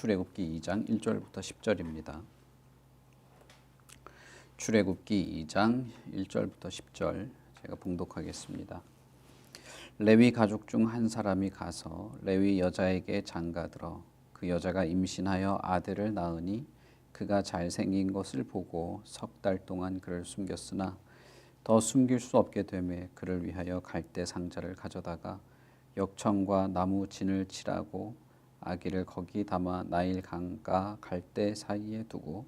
출애굽기 2장 1절부터 10절입니다. 출애굽기 2장 1절부터 10절 제가 봉독하겠습니다. 레위 가족 중 한 사람이 가서 레위 여자에게 장가들어 그 여자가 임신하여 아들을 낳으니 그가 잘생긴 것을 보고 석 달 동안 그를 숨겼으나 더 숨길 수 없게 되매 그를 위하여 갈대 상자를 가져다가 역청과 나무 진을 칠하고 아기를 거기 담아 나일 강과 갈대 사이에 두고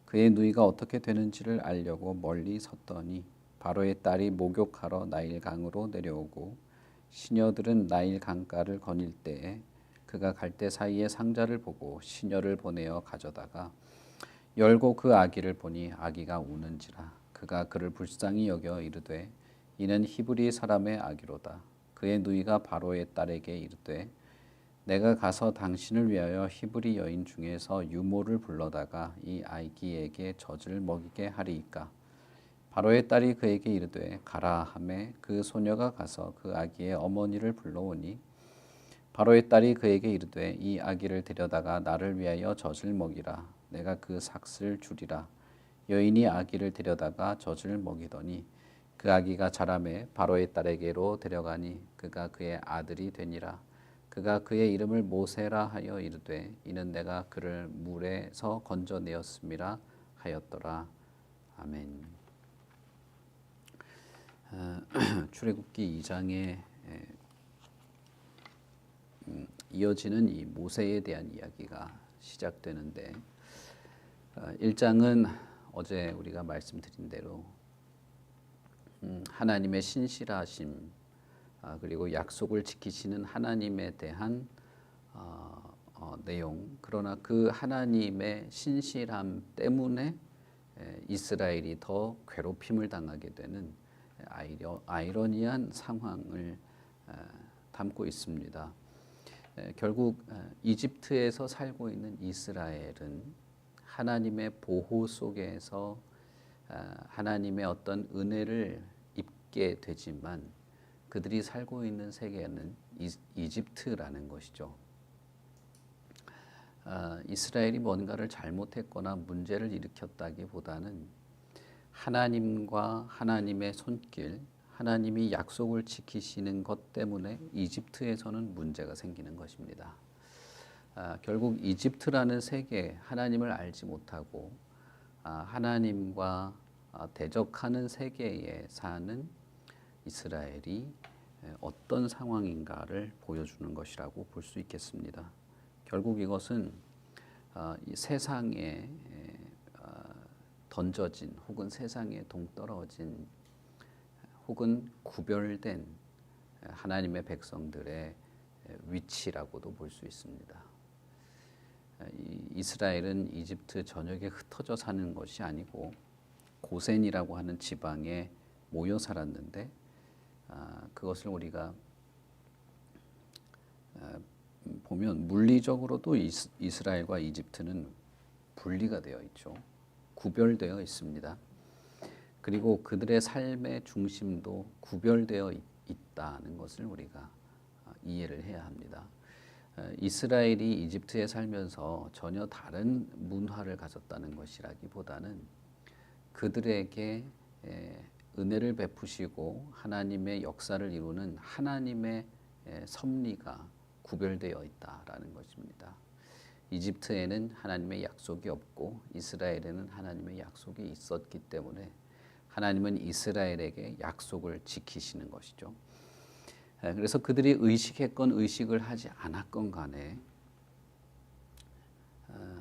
그의 누이가 어떻게 되는지를 알려고 멀리 섰더니 바로의 딸이 목욕하러 나일 강으로 내려오고 시녀들은 나일 강가를 거닐 때에 그가 갈대 사이에 상자를 보고 시녀를 보내어 가져다가 열고 그 아기를 보니 아기가 우는지라 그가 그를 불쌍히 여겨 이르되 이는 히브리 사람의 아기로다. 그의 누이가 바로의 딸에게 이르되 내가 가서 당신을 위하여 히브리 여인 중에서 유모를 불러다가 이 아기에게 젖을 먹이게 하리이까. 바로의 딸이 그에게 이르되 가라 하매 그 소녀가 가서 그 아기의 어머니를 불러오니 바로의 딸이 그에게 이르되 이 아기를 데려다가 나를 위하여 젖을 먹이라. 내가 그 삭을 주리라. 여인이 아기를 데려다가 젖을 먹이더니 그 아기가 자라매 바로의 딸에게로 데려가니 그가 그의 아들이 되니라. 그가 그의 이름을 모세라 하여 이르되 이는 내가 그를 물에서 건져내었음이라 하였더라. 아멘. 출애굽기 2장에 이어지는 이 모세에 대한 이야기가 시작되는데 1장은 어제 우리가 말씀드린 대로 하나님의 신실하심 그리고 약속을 지키시는 하나님에 대한 내용. 그러나 그 하나님의 신실함 때문에 이스라엘이 더 괴롭힘을 당하게 되는 아이러니한 상황을 담고 있습니다. 결국 이집트에서 살고 있는 이스라엘은 하나님의 보호 속에서 하나님의 어떤 은혜를 입게 되지만 그들이 살고 있는 세계는 이집트라는 것이죠. 이스라엘이 뭔가를 잘못했거나 문제를 일으켰다기보다는 하나님과 하나님의 손길, 하나님이 약속을 지키시는 것 때문에 이집트에서는 문제가 생기는 것입니다. 결국 이집트라는 세계, 하나님을 알지 못하고 하나님과 대적하는 세계에 사는 이스라엘이 어떤 상황인가를 보여주는 것이라고 볼 수 있겠습니다. 결국 이것은 이 세상에 던져진 혹은 세상에 동떨어진 혹은 구별된 하나님의 백성들의 위치라고도 볼 수 있습니다. 이스라엘은 이집트 전역에 흩어져 사는 것이 아니고 고센이라고 하는 지방에 모여 살았는데 그것을 우리가 보면 물리적으로도 이스라엘과 이집트는 분리가 되어 있죠. 구별되어 있습니다. 그리고 그들의 삶의 중심도 구별되어 있다는 것을 우리가 이해를 해야 합니다. 이스라엘이 이집트에 살면서 전혀 다른 문화를 가졌다는 것이라기보다는 그들에게 은혜를 베푸시고 하나님의 역사를 이루는 하나님의 섭리가 구별되어 있다라는 것입니다. 이집트에는 하나님의 약속이 없고 이스라엘에는 하나님의 약속이 있었기 때문에 하나님은 이스라엘에게 약속을 지키시는 것이죠. 그래서 그들이 의식했건 의식을 하지 않았건 간에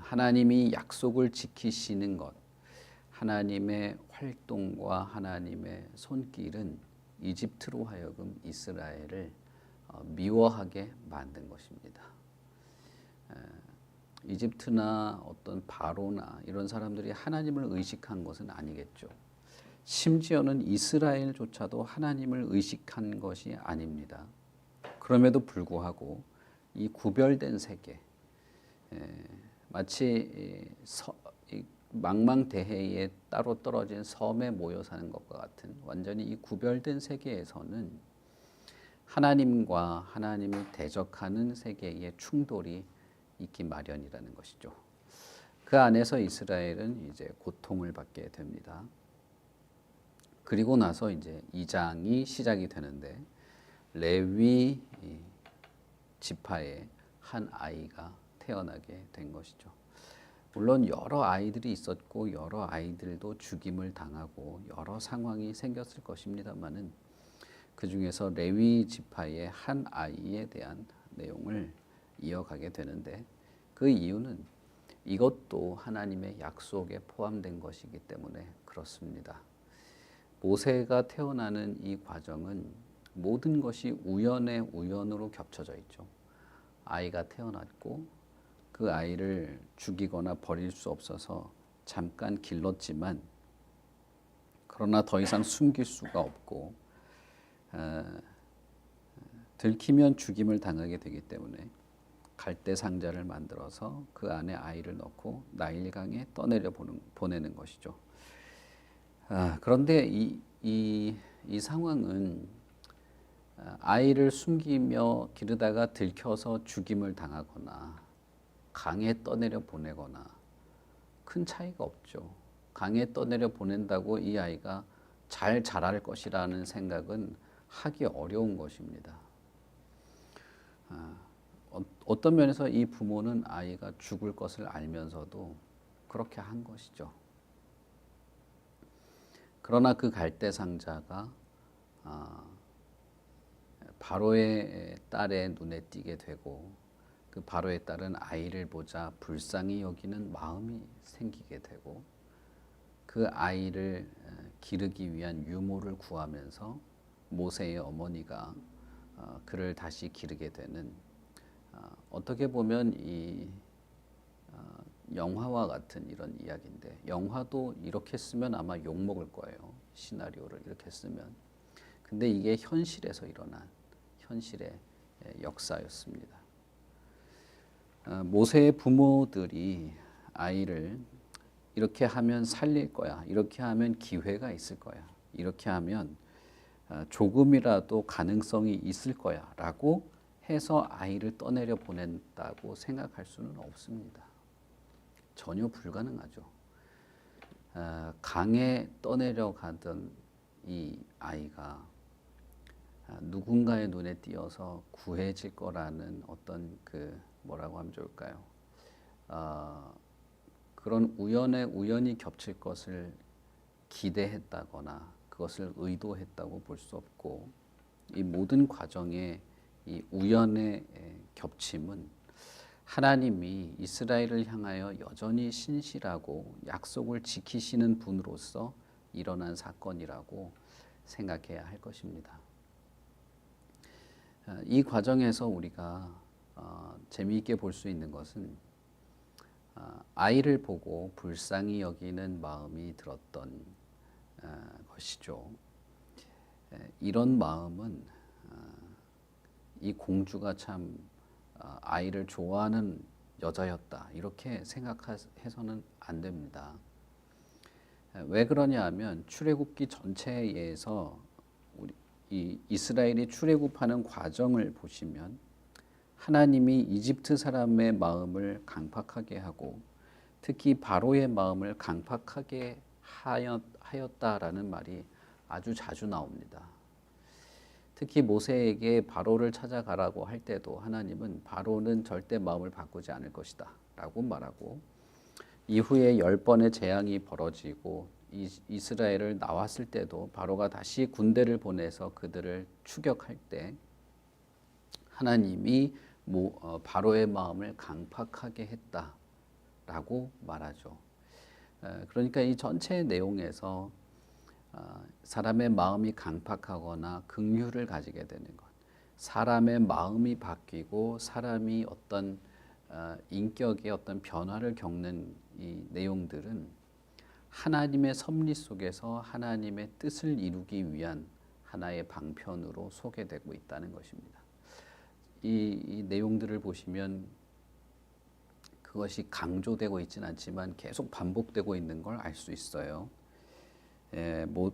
하나님이 약속을 지키시는 것, 하나님의 활동과 하나님의 손길은 이집트로 하여금 이스라엘을 미워하게 만든 것입니다. 이집트나 어떤 바로나 이런 사람들이 하나님을 의식한 것은 아니겠죠. 심지어는 이스라엘조차도 하나님을 의식한 것이 아닙니다. 그럼에도 불구하고 이 구별된 세계, 마치 망망대해에 따로 떨어진 섬에 모여 사는 것과 같은 완전히 이 구별된 세계에서는 하나님과 하나님을 대적하는 세계의 충돌이 있기 마련이라는 것이죠. 그 안에서 이스라엘은 이제 고통을 받게 됩니다. 그리고 나서 이제 2장이 시작이 되는데 레위 지파의 한 아이가 태어나게 된 것이죠. 물론 여러 아이들이 있었고 여러 아이들도 죽임을 당하고 여러 상황이 생겼을 것입니다만은 그 중에서 레위 지파의 한 아이에 대한 내용을 이어가게 되는데 그 이유는 이것도 하나님의 약속에 포함된 것이기 때문에 그렇습니다. 모세가 태어나는 이 과정은 모든 것이 우연의 우연으로 겹쳐져 있죠. 아이가 태어났고 그 아이를 죽이거나 버릴 수 없어서 잠깐 길렀지만 그러나 더 이상 숨길 수가 없고 들키면 죽임을 당하게 되기 때문에 갈대 상자를 만들어서 그 안에 아이를 넣고 나일강에 떠내려 보내는 것이죠. 그런데 이 상황은 아이를 숨기며 기르다가 들켜서 죽임을 당하거나 강에 떠내려 보내거나 큰 차이가 없죠. 강에 떠내려 보낸다고 이 아이가 잘 자랄 것이라는 생각은 하기 어려운 것입니다. 어떤 면에서 이 부모는 아이가 죽을 것을 알면서도 그렇게 한 것이죠. 그러나 그 갈대 상자가 바로의 딸의 눈에 띄게 되고 그 바로의 딸은 아이를 보자 불쌍히 여기는 마음이 생기게 되고 그 아이를 기르기 위한 유모를 구하면서 모세의 어머니가 그를 다시 기르게 되는 어떻게 보면 이 영화와 같은 이런 이야기인데 영화도 이렇게 쓰면 아마 욕먹을 거예요. 시나리오를 이렇게 쓰면. 근데 이게 현실에서 일어난 현실의 역사였습니다. 모세의 부모들이 아이를 이렇게 하면 살릴 거야. 이렇게 하면 기회가 있을 거야. 이렇게 하면 조금이라도 가능성이 있을 거야. 라고 해서 아이를 떠내려 보낸다고 생각할 수는 없습니다. 전혀 불가능하죠. 강에 떠내려 가던 이 아이가 누군가의 눈에 띄어서 구해질 거라는 어떤 뭐라고 하면 좋을까요? 그런 우연이 겹칠 것을 기대했다거나 그것을 의도했다고 볼 수 없고 이 모든 과정의 이 우연의 겹침은 하나님이 이스라엘을 향하여 여전히 신실하고 약속을 지키시는 분으로서 일어난 사건이라고 생각해야 할 것입니다. 이 과정에서 우리가 재미있게 볼 수 있는 것은 아이를 보고 불쌍히 여기는 마음이 들었던 것이죠. 이런 마음은 이 공주가 참 아이를 좋아하는 여자였다 이렇게 생각해서는 안 됩니다. 왜 그러냐 하면 출애굽기 전체에서 이 이스라엘이 출애굽하는 과정을 보시면 하나님이 이집트 사람의 마음을 강팍하게 하고 특히 바로의 마음을 강팍하게 하였다라는 말이 아주 자주 나옵니다. 특히 모세에게 바로를 찾아가라고 할 때도 하나님은 바로는 절대 마음을 바꾸지 않을 것이다 라고 말하고 이후에 10번의 재앙이 벌어지고 이스라엘을 나왔을 때도 바로가 다시 군대를 보내서 그들을 추격할 때 하나님이 바로의 마음을 강팍하게 했다라고 말하죠. 그러니까 이 전체 내용에서 사람의 마음이 강팍하거나 긍휼을 가지게 되는 것, 사람의 마음이 바뀌고 사람이 어떤 인격의 어떤 변화를 겪는 이 내용들은 하나님의 섭리 속에서 하나님의 뜻을 이루기 위한 하나의 방편으로 소개되고 있다는 것입니다. 이 내용들을 보시면 그것이 강조되고 있지는 않지만 계속 반복되고 있는 걸 알 수 있어요.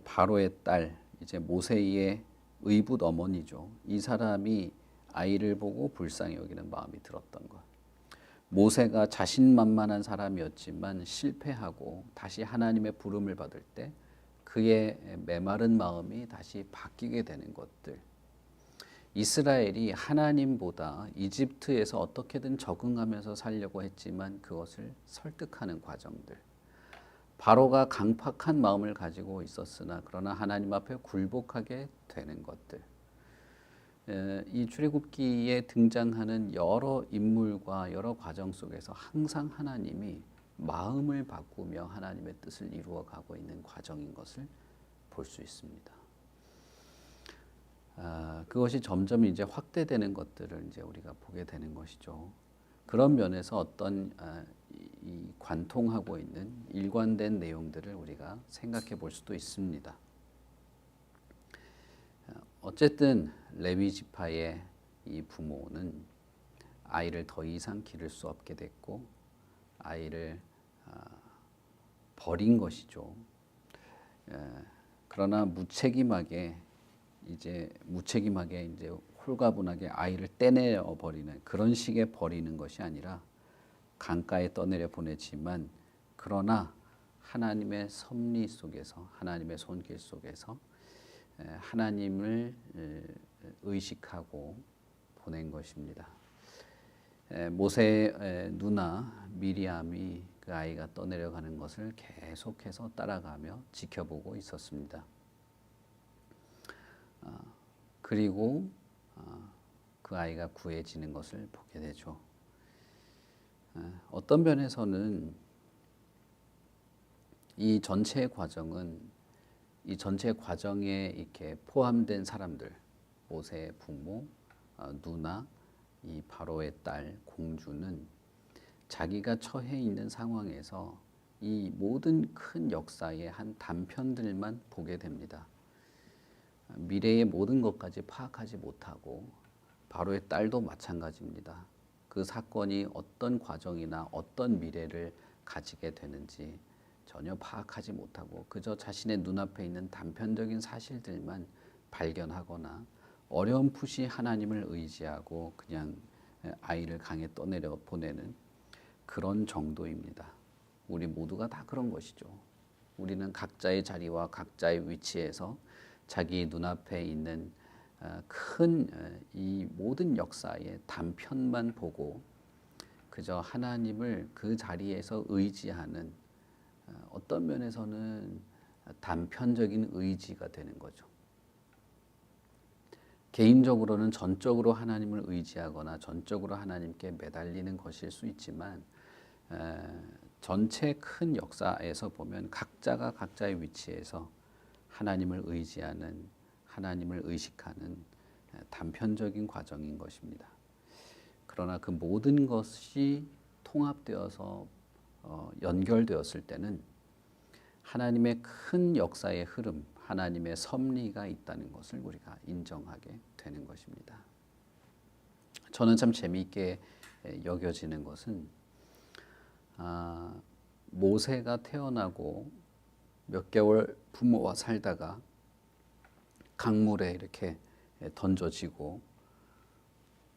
바로의 딸, 이제 모세의 의붓 어머니죠. 이 사람이 아이를 보고 불쌍히 여기는 마음이 들었던 것. 모세가 자신만만한 사람이었지만 실패하고 다시 하나님의 부름을 받을 때 그의 메마른 마음이 다시 바뀌게 되는 것들. 이스라엘이 하나님보다 이집트에서 어떻게든 적응하면서 살려고 했지만 그것을 설득하는 과정들. 바로가 강팍한 마음을 가지고 있었으나 그러나 하나님 앞에 굴복하게 되는 것들. 이 출애굽기에 등장하는 여러 인물과 여러 과정 속에서 항상 하나님이 마음을 바꾸며 하나님의 뜻을 이루어 가고 있는 과정인 것을 볼 수 있습니다. 그것이 점점 이제 확대되는 것들을 이제 우리가 보게 되는 것이죠. 그런 면에서 어떤 이 관통하고 있는 일관된 내용들을 우리가 생각해 볼 수도 있습니다. 어쨌든 레위 지파의 이 부모는 아이를 더 이상 기를 수 없게 됐고 아이를 버린 것이죠. 그러나 무책임하게 이제 홀가분하게 아이를 떼내어 버리는 그런 식의 버리는 것이 아니라 강가에 떠내려 보내지만 그러나 하나님의 섭리 속에서 하나님의 손길 속에서 하나님을 의식하고 보낸 것입니다. 모세의 누나 미리암이 그 아이가 떠내려가는 것을 계속해서 따라가며 지켜보고 있었습니다. 그리고 그 아이가 구해지는 것을 보게 되죠. 어떤 면에서는 이 전체 과정은 이 전체 과정에 이렇게 포함된 사람들, 모세의 부모, 누나, 이 바로의 딸 공주는 자기가 처해 있는 상황에서 이 모든 큰 역사의 한 단편들만 보게 됩니다. 미래의 모든 것까지 파악하지 못하고 바로의 딸도 마찬가지입니다. 그 사건이 어떤 과정이나 어떤 미래를 가지게 되는지 전혀 파악하지 못하고 그저 자신의 눈앞에 있는 단편적인 사실들만 발견하거나 어렴풋이 하나님을 의지하고 그냥 아이를 강에 떠내려 보내는 그런 정도입니다. 우리 모두가 다 그런 것이죠. 우리는 각자의 자리와 각자의 위치에서 자기 눈앞에 있는 큰 이 모든 역사의 단편만 보고 그저 하나님을 그 자리에서 의지하는 어떤 면에서는 단편적인 의지가 되는 거죠. 개인적으로는 전적으로 하나님을 의지하거나 전적으로 하나님께 매달리는 것일 수 있지만 전체 큰 역사에서 보면 각자가 각자의 위치에서 하나님을 의지하는 하나님을 의식하는 단편적인 과정인 것입니다. 그러나 그 모든 것이 통합되어서 연결되었을 때는 하나님의 큰 역사의 흐름, 하나님의 섭리가 있다는 것을 우리가 인정하게 되는 것입니다. 저는 참 재미있게 여겨지는 것은 모세가 태어나고 몇 개월 부모와 살다가 강물에 이렇게 던져지고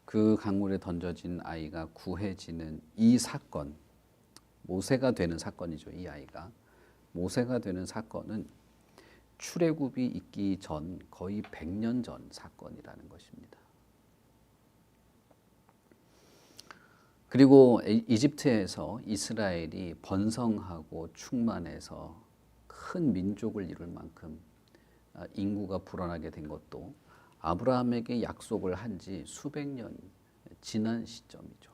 그 강물에 던져진 아이가 구해지는 이 사건, 모세가 되는 사건이죠. 이 아이가 모세가 되는 사건은 출애굽이 있기 전 거의 100년 전 사건이라는 것입니다. 그리고 이집트에서 이스라엘이 번성하고 충만해서 큰 민족을 이룰 만큼 인구가 불어나게 된 것도 아브라함에게 약속을 한 지 수백 년 지난 시점이죠.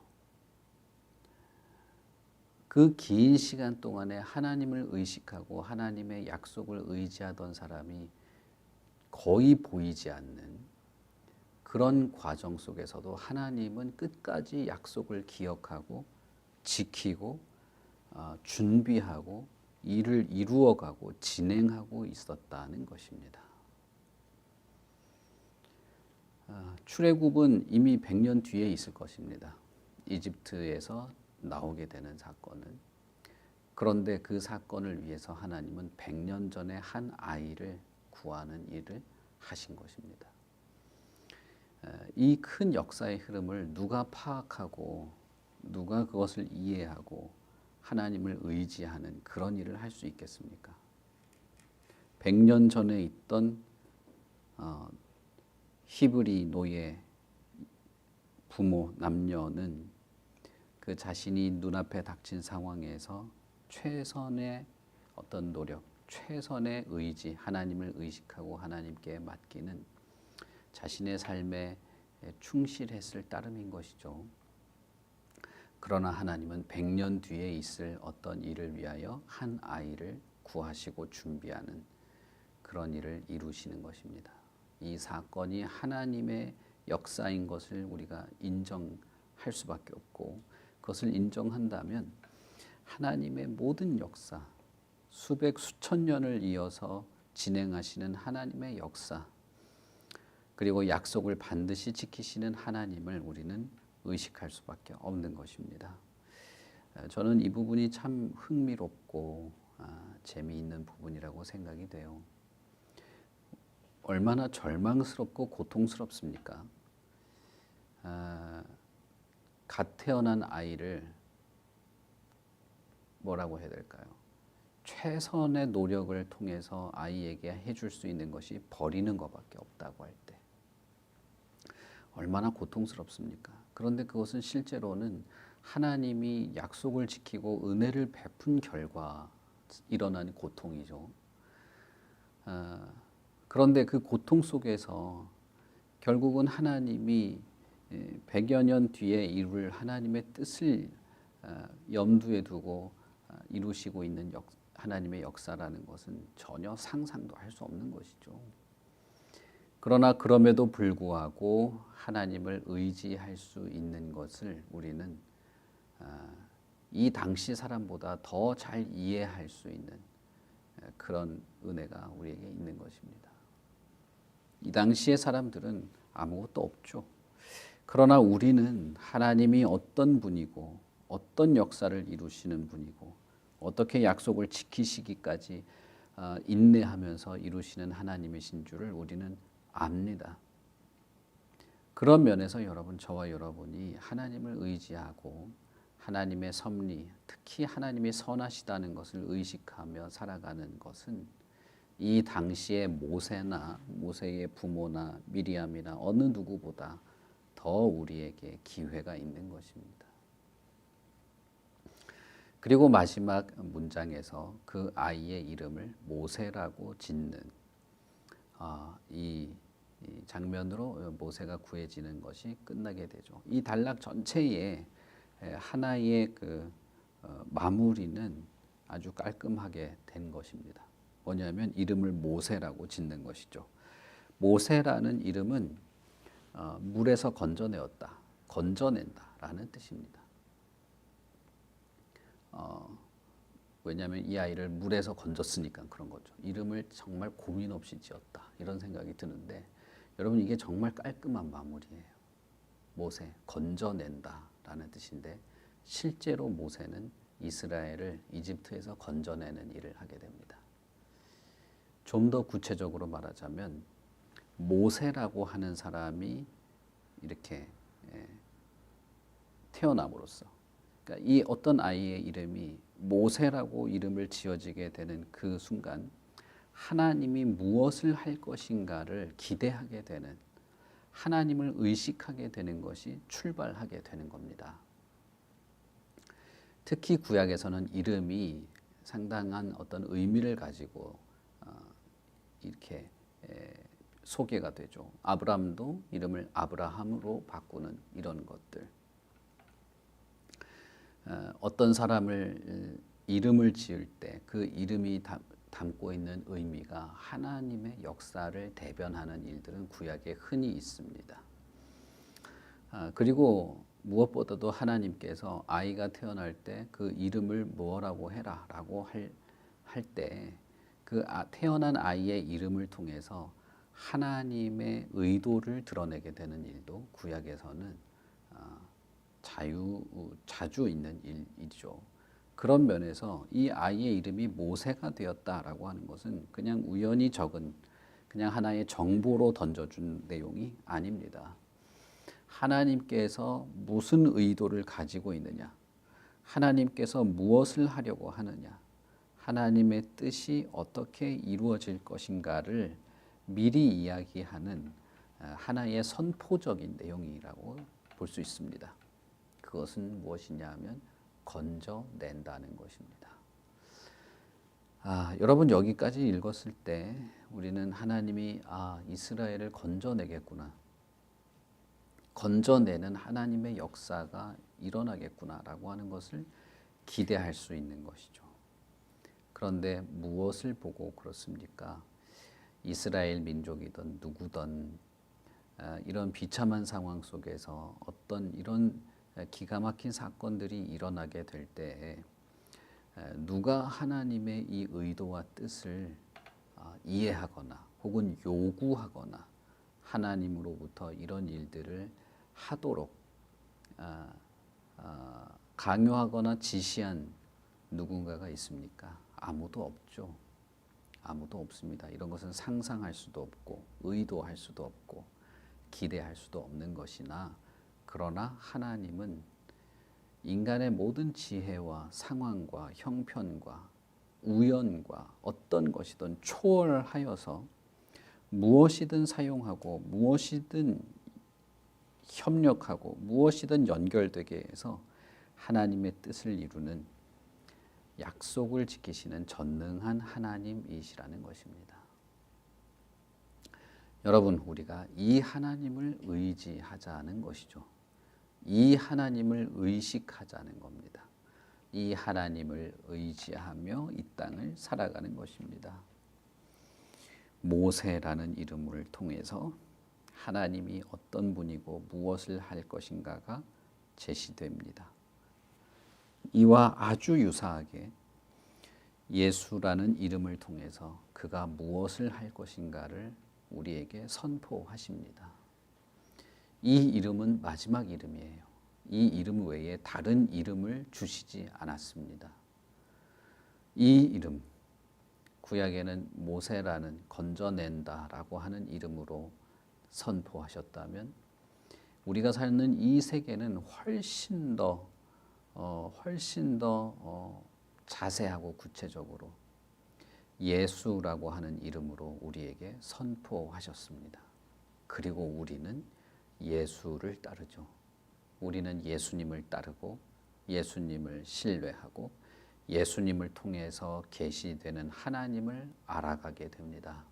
그 긴 시간 동안에 하나님을 의식하고 하나님의 약속을 의지하던 사람이 거의 보이지 않는 그런 과정 속에서도 하나님은 끝까지 약속을 기억하고 지키고 준비하고 일을 이루어가고 진행하고 있었다는 것입니다. 출애굽은 이미 100년 뒤에 있을 것입니다. 이집트에서 나오게 되는 사건은. 그런데 그 사건을 위해서 하나님은 100년 전에 한 아이를 구하는 일을 하신 것입니다. 이 큰 역사의 흐름을 누가 파악하고 누가 그것을 이해하고 하나님을 의지하는 그런 일을 할 수 있겠습니까? 100년 전에 있던 히브리 노예 부모 남녀는 그 자신이 눈앞에 닥친 상황에서 최선의 어떤 노력, 최선의 의지, 하나님을 의식하고 하나님께 맡기는 자신의 삶에 충실했을 따름인 것이죠. 그러나 하나님은 100년 뒤에 있을 어떤 일을 위하여 한 아이를 구하시고 준비하는 그런 일을 이루시는 것입니다. 이 사건이 하나님의 역사인 것을 우리가 인정할 수밖에 없고, 그것을 인정한다면 하나님의 모든 역사, 수백 수천 년을 이어서 진행하시는 하나님의 역사, 그리고 약속을 반드시 지키시는 하나님을 우리는 의식할 수밖에 없는 것입니다. 저는 이 부분이 참 흥미롭고 재미있는 부분이라고 생각이 돼요. 얼마나 절망스럽고 고통스럽습니까? 갓 태어난 아이를 뭐라고 해야 될까요? 최선의 노력을 통해서 아이에게 해줄 수 있는 것이 버리는 것밖에 없다고 할 때 얼마나 고통스럽습니까? 그런데 그것은 실제로는 하나님이 약속을 지키고 은혜를 베푼 결과 일어난 고통이죠. 그런데 그 고통 속에서 결국은 하나님이 100여 년 뒤에 이룰 하나님의 뜻을 염두에 두고 이루시고 있는 하나님의 역사라는 것은 전혀 상상도 할 수 없는 것이죠. 그러나 그럼에도 불구하고 하나님을 의지할 수 있는 것을 우리는 이 당시 사람보다 더 잘 이해할 수 있는 그런 은혜가 우리에게 있는 것입니다. 이 당시의 사람들은 아무것도 없죠. 그러나 우리는 하나님이 어떤 분이고 어떤 역사를 이루시는 분이고 어떻게 약속을 지키시기까지 인내하면서 이루시는 하나님이신 줄을 우리는 압니다. 그런 면에서 여러분, 저와 여러분이 하나님을 의지하고 하나님의 섭리, 특히 하나님이 선하시다는 것을 의식하며 살아가는 것은 이 당시의 모세나 모세의 부모나 미리암이나 어느 누구보다 더 우리에게 기회가 있는 것입니다. 그리고 마지막 문장에서 그 아이의 이름을 모세라고 짓는 이 장면으로 모세가 구해지는 것이 끝나게 되죠. 이 단락 전체에 하나의 그 마무리는 아주 깔끔하게 된 것입니다. 뭐냐면 이름을 모세라고 짓는 것이죠. 모세라는 이름은 물에서 건져내었다, 건져낸다라는 뜻입니다. 왜냐하면 이 아이를 물에서 건졌으니까 그런 거죠. 이름을 정말 고민 없이 지었다, 이런 생각이 드는데 여러분, 이게 정말 깔끔한 마무리예요. 모세, 건져낸다라는 뜻인데 실제로 모세는 이스라엘을 이집트에서 건져내는 일을 하게 됩니다. 좀 더 구체적으로 말하자면 모세라고 하는 사람이 이렇게 태어남으로써, 그러니까 이 어떤 아이의 이름이 모세라고 이름을 지어지게 되는 그 순간 하나님이 무엇을 할 것인가를 기대하게 되는, 하나님을 의식하게 되는 것이 출발하게 되는 겁니다. 특히 구약에서는 이름이 상당한 어떤 의미를 가지고 이렇게 소개가 되죠. 아브람도 이름을 아브라함으로 바꾸는 이런 것들. 어떤 사람을 이름을 지을 때 그 이름이 담고 있는 의미가 하나님의 역사를 대변하는 일들은 구약에 흔히 있습니다. 그리고 무엇보다도 하나님께서 아이가 태어날 때 그 이름을 뭐라고 해라라고 할 때 그 태어난 아이의 이름을 통해서 하나님의 의도를 드러내게 되는 일도 구약에서는 자주 있는 일이죠. 그런 면에서 이 아이의 이름이 모세가 되었다라고 하는 것은 그냥 우연히 적은 그냥 하나의 정보로 던져준 내용이 아닙니다. 하나님께서 무슨 의도를 가지고 있느냐, 하나님께서 무엇을 하려고 하느냐, 하나님의 뜻이 어떻게 이루어질 것인가를 미리 이야기하는 하나의 선포적인 내용이라고 볼 수 있습니다. 그것은 무엇이냐 하면 건져낸다는 것입니다. 여러분 여기까지 읽었을 때 우리는 하나님이 이스라엘을 건져내겠구나, 건져내는 하나님의 역사가 일어나겠구나라고 하는 것을 기대할 수 있는 것이죠. 그런데 무엇을 보고 그렇습니까? 이스라엘 민족이든 누구든 이런 비참한 상황 속에서 어떤 이런 기가 막힌 사건들이 일어나게 될 때 누가 하나님의 이 의도와 뜻을 이해하거나 혹은 요구하거나 하나님으로부터 이런 일들을 하도록 강요하거나 지시한 누군가가 있습니까? 아무도 없죠. 아무도 없습니다. 이런 것은 상상할 수도 없고 의도할 수도 없고 기대할 수도 없는 것이나, 그러나 하나님은 인간의 모든 지혜와 상황과 형편과 우연과 어떤 것이든 초월하여서 무엇이든 사용하고 무엇이든 협력하고 무엇이든 연결되게 해서 하나님의 뜻을 이루는 약속을 지키시는 전능한 하나님이시라는 것입니다. 여러분, 우리가 이 하나님을 의지하자는 것이죠. 이 하나님을 의식하자는 겁니다. 이 하나님을 의지하며 이 땅을 살아가는 것입니다. 모세라는 이름을 통해서 하나님이 어떤 분이고 무엇을 할 것인가가 제시됩니다. 이와 아주 유사하게 예수라는 이름을 통해서 그가 무엇을 할 것인가를 우리에게 선포하십니다. 이 이름은 마지막 이름이에요. 이 이름 외에 다른 이름을 주시지 않았습니다. 이 이름, 구약에는 모세라는 건져낸다라고 하는 이름으로 선포하셨다면 우리가 사는 이 세계는 훨씬 더 자세하고 구체적으로 예수라고 하는 이름으로 우리에게 선포하셨습니다. 그리고 우리는 예수를 따르죠. 우리는 예수님을 따르고 예수님을 신뢰하고 예수님을 통해서 계시되는 하나님을 알아가게 됩니다.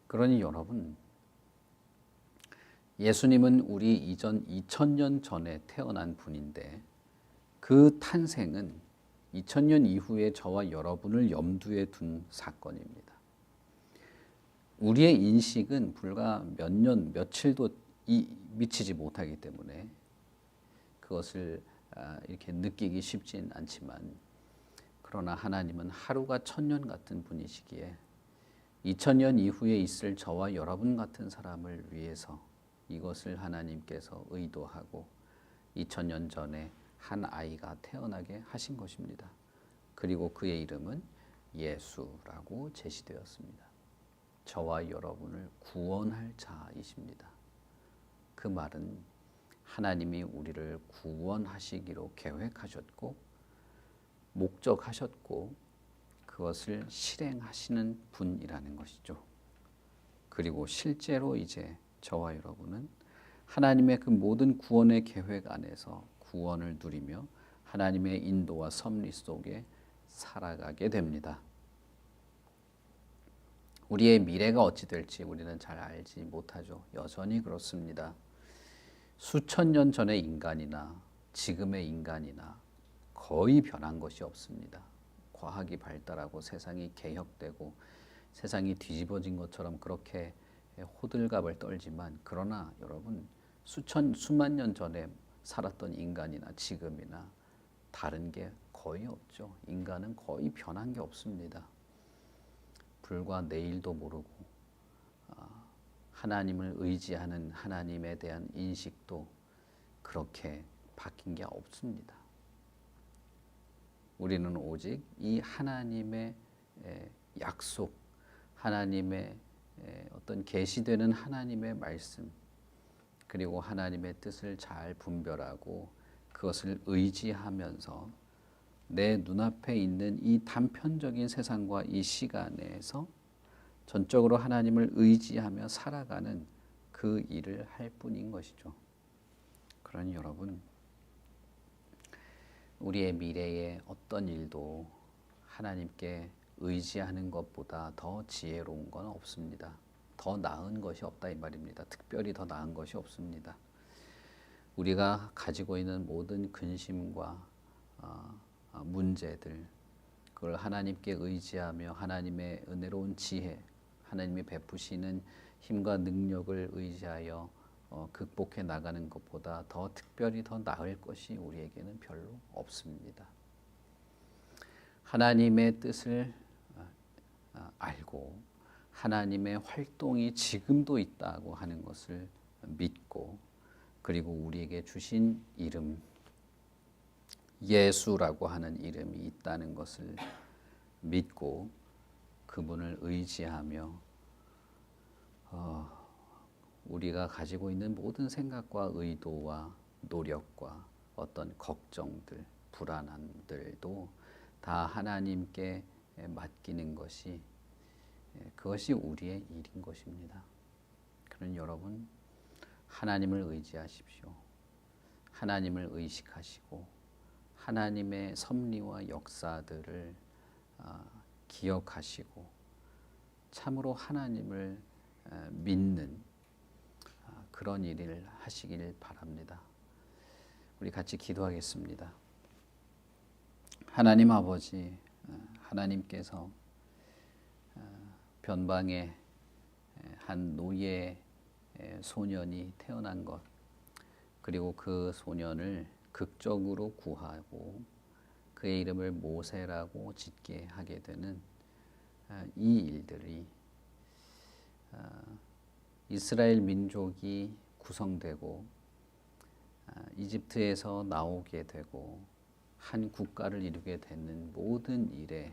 그러니 여러분, 예수님은 우리 이전 2000년 전에 태어난 분인데 그 탄생은 2000년 이후에 저와 여러분을 염두에 둔 사건입니다. 우리의 인식은 불과 몇 년, 며칠도 미치지 못하기 때문에 그것을 이렇게 느끼기 쉽진 않지만, 그러나 하나님은 하루가 1000년 같은 분이시기에 2000년 이후에 있을 저와 여러분 같은 사람을 위해서 이것을 하나님께서 의도하고 2000년 전에 한 아이가 태어나게 하신 것입니다. 그리고 그의 이름은 예수라고 제시되었습니다. 저와 여러분을 구원할 자이십니다. 그 말은 하나님이 우리를 구원하시기로 계획하셨고 목적하셨고 그것을 실행하시는 분이라는 것이죠. 그리고 실제로 이제 저와 여러분은 하나님의 그 모든 구원의 계획 안에서 구원을 누리며 하나님의 인도와 섭리 속에 살아가게 됩니다. 우리의 미래가 어찌 될지 우리는 잘 알지 못하죠. 여전히 그렇습니다. 수천 년 전의 인간이나 지금의 인간이나 거의 변한 것이 없습니다. 과학이 발달하고 세상이 개혁되고 세상이 뒤집어진 것처럼 그렇게 호들갑을 떨지만, 그러나 여러분, 수만 년 전에 살았던 인간이나 지금이나 다른 게 거의 없죠. 인간은 거의 변한 게 없습니다. 불과 내일도 모르고 하나님을 의지하는 하나님에 대한 인식도 그렇게 바뀐 게 없습니다. 우리는 오직 이 하나님의 약속, 하나님의 어떤 계시되는 하나님의 말씀, 그리고 하나님의 뜻을 잘 분별하고 그것을 의지하면서 내 눈앞에 있는 이 단편적인 세상과 이 시간에서 전적으로 하나님을 의지하며 살아가는 그 일을 할 뿐인 것이죠. 그러니 여러분, 우리의 미래의 어떤 일도 하나님께 의지하는 것보다 더 지혜로운 건 없습니다. 더 나은 것이 없다 이 말입니다. 특별히 더 나은 것이 없습니다. 우리가 가지고 있는 모든 근심과 문제들, 그걸 하나님께 의지하며 하나님의 은혜로운 지혜, 하나님이 베푸시는 힘과 능력을 의지하여 극복해 나가는 것보다 더 특별히 더 나을 것이 우리에게는 별로 없습니다. 하나님의 뜻을 알고 하나님의 활동이 지금도 있다고 하는 것을 믿고, 그리고 우리에게 주신 이름, 예수라고 하는 이름이 있다는 것을 믿고 그분을 의지하며 우리가 가지고 있는 모든 생각과 의도와 노력과 어떤 걱정들, 불안함들도 다 하나님께 맡기는 것이, 그것이 우리의 일인 것입니다. 그러니 여러분, 하나님을 의지하십시오. 하나님을 의식하시고 하나님의 섭리와 역사들을 기억하시고 참으로 하나님을 믿는 그런 일을 하시길 바랍니다. 우리 같이 기도하겠습니다. 하나님 아버지, 하나님께서 변방에 한 노예 소년이 태어난 것, 그리고 그 소년을 극적으로 구하고 그의 이름을 모세라고 짓게 하게 되는 이 일들이 이스라엘 민족이 구성되고 이집트에서 나오게 되고 한 국가를 이루게 되는 모든 일의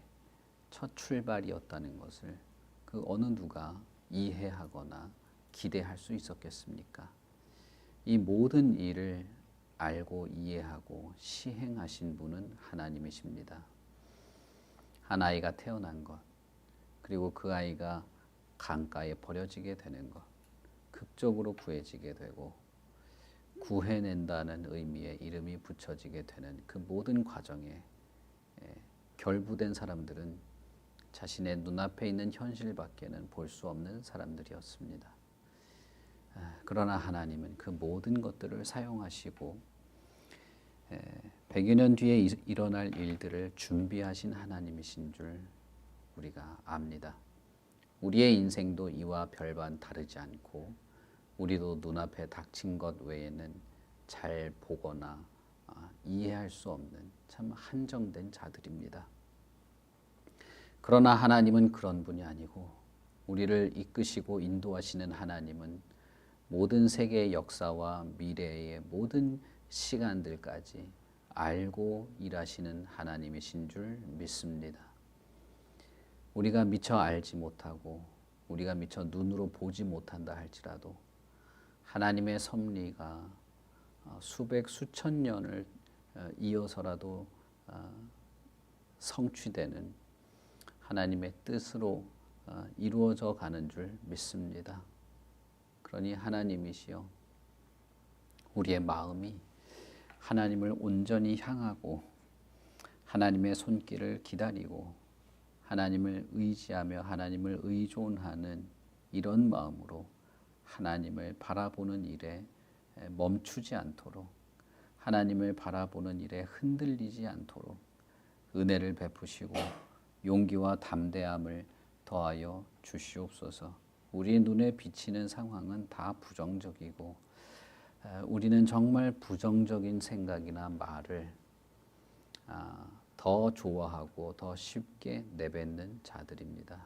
첫 출발이었다는 것을 그 어느 누가 이해하거나 기대할 수 있었겠습니까? 이 모든 일을 알고 이해하고 시행하신 분은 하나님이십니다. 한 아이가 태어난 것, 그리고 그 아이가 강가에 버려지게 되는 것, 극적으로 구해지게 되고 구해낸다는 의미의 이름이 붙여지게 되는 그 모든 과정에 결부된 사람들은 자신의 눈앞에 있는 현실밖에는 볼 수 없는 사람들이었습니다. 그러나 하나님은 그 모든 것들을 사용하시고 100여 년 뒤에 일어날 일들을 준비하신 하나님이신 줄 우리가 압니다. 우리의 인생도 이와 별반 다르지 않고 우리도 눈앞에 닥친 것 외에는 잘 보거나 이해할 수 없는 참 한정된 자들입니다. 그러나 하나님은 그런 분이 아니고 우리를 이끄시고 인도하시는 하나님은 모든 세계의 역사와 미래의 모든 시간들까지 알고 일하시는 하나님이신 줄 믿습니다. 우리가 미처 알지 못하고 우리가 미처 눈으로 보지 못한다 할지라도 하나님의 섭리가 수백 수천 년을 이어서라도 성취되는 하나님의 뜻으로 이루어져 가는 줄 믿습니다. 그러니 하나님이시여, 우리의 마음이 하나님을 온전히 향하고 하나님의 손길을 기다리고 하나님을 의지하며 하나님을 의존하는 이런 마음으로 하나님을 바라보는 일에 멈추지 않도록, 하나님을 바라보는 일에 흔들리지 않도록 은혜를 베푸시고 용기와 담대함을 더하여 주시옵소서. 우리 눈에 비치는 상황은 다 부정적이고 우리는 정말 부정적인 생각이나 말을 더 좋아하고 더 쉽게 내뱉는 자들입니다.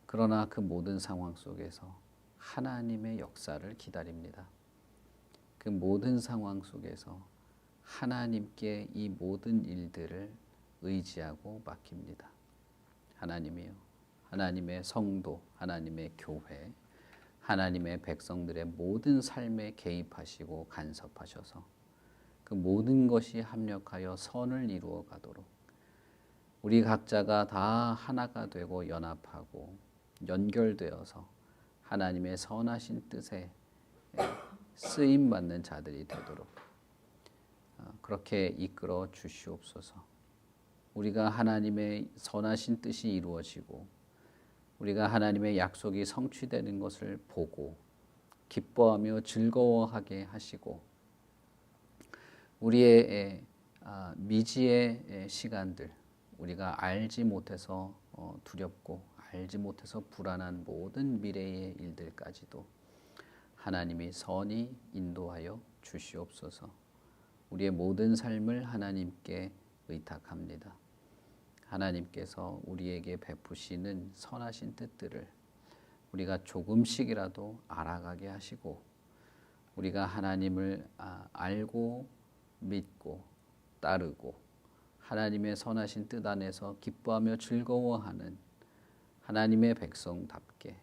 그러나 그 모든 상황 속에서 하나님의 역사를 기다립니다. 그 모든 상황 속에서 하나님께 이 모든 일들을 의지하고 맡깁니다. 하나님이요, 하나님의 성도, 하나님의 교회, 하나님의 백성들의 모든 삶에 개입하시고 간섭하셔서 그 모든 것이 합력하여 선을 이루어 가도록 우리 각자가 다 하나가 되고 연합하고 연결되어서 하나님의 선하신 뜻에 쓰임 받는 자들이 되도록 그렇게 이끌어 주시옵소서. 우리가 하나님의 선하신 뜻이 이루어지고 우리가 하나님의 약속이 성취되는 것을 보고 기뻐하며 즐거워하게 하시고 우리의 미지의 시간들 우리가 알지 못해서 두렵고 알지 못해서 불안한 모든 미래의 일들까지도 하나님이 선히 인도하여 주시옵소서. 우리의 모든 삶을 하나님께 의탁합니다. 하나님께서 우리에게 베푸시는 선하신 뜻들을 우리가 조금씩이라도 알아가게 하시고 우리가 하나님을 알고 믿고 따르고 하나님의 선하신 뜻 안에서 기뻐하며 즐거워하는 하나님의 백성답게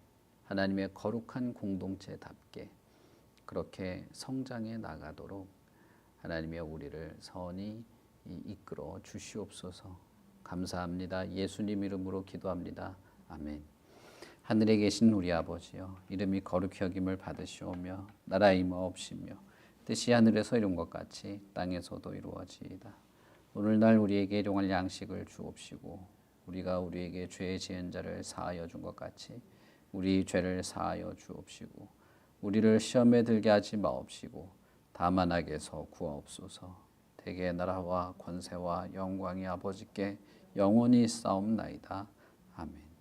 하나님의 거룩한 공동체답게 그렇게 성장해 나가도록 하나님의 우리를 선히 이끌어 주시옵소서. 감사합니다. 예수님 이름으로 기도합니다. 아멘. 하늘에 계신 우리 아버지여, 이름이 거룩히 여김을 받으시오며 나라의 임하옵시며 뜻이 하늘에서 이룬 것 같이 땅에서도 이루어지이다. 오늘날 우리에게 일용할 양식을 주옵시고 우리가 우리에게 죄 지은 자를 사하여 준 것 같이 우리 죄를 사하여 주옵시고 우리를 시험에 들게 하지 마옵시고 다만 악에서 구하옵소서. 대개의 나라와 권세와 영광이 아버지께 영원히 싸움나이다. 아멘.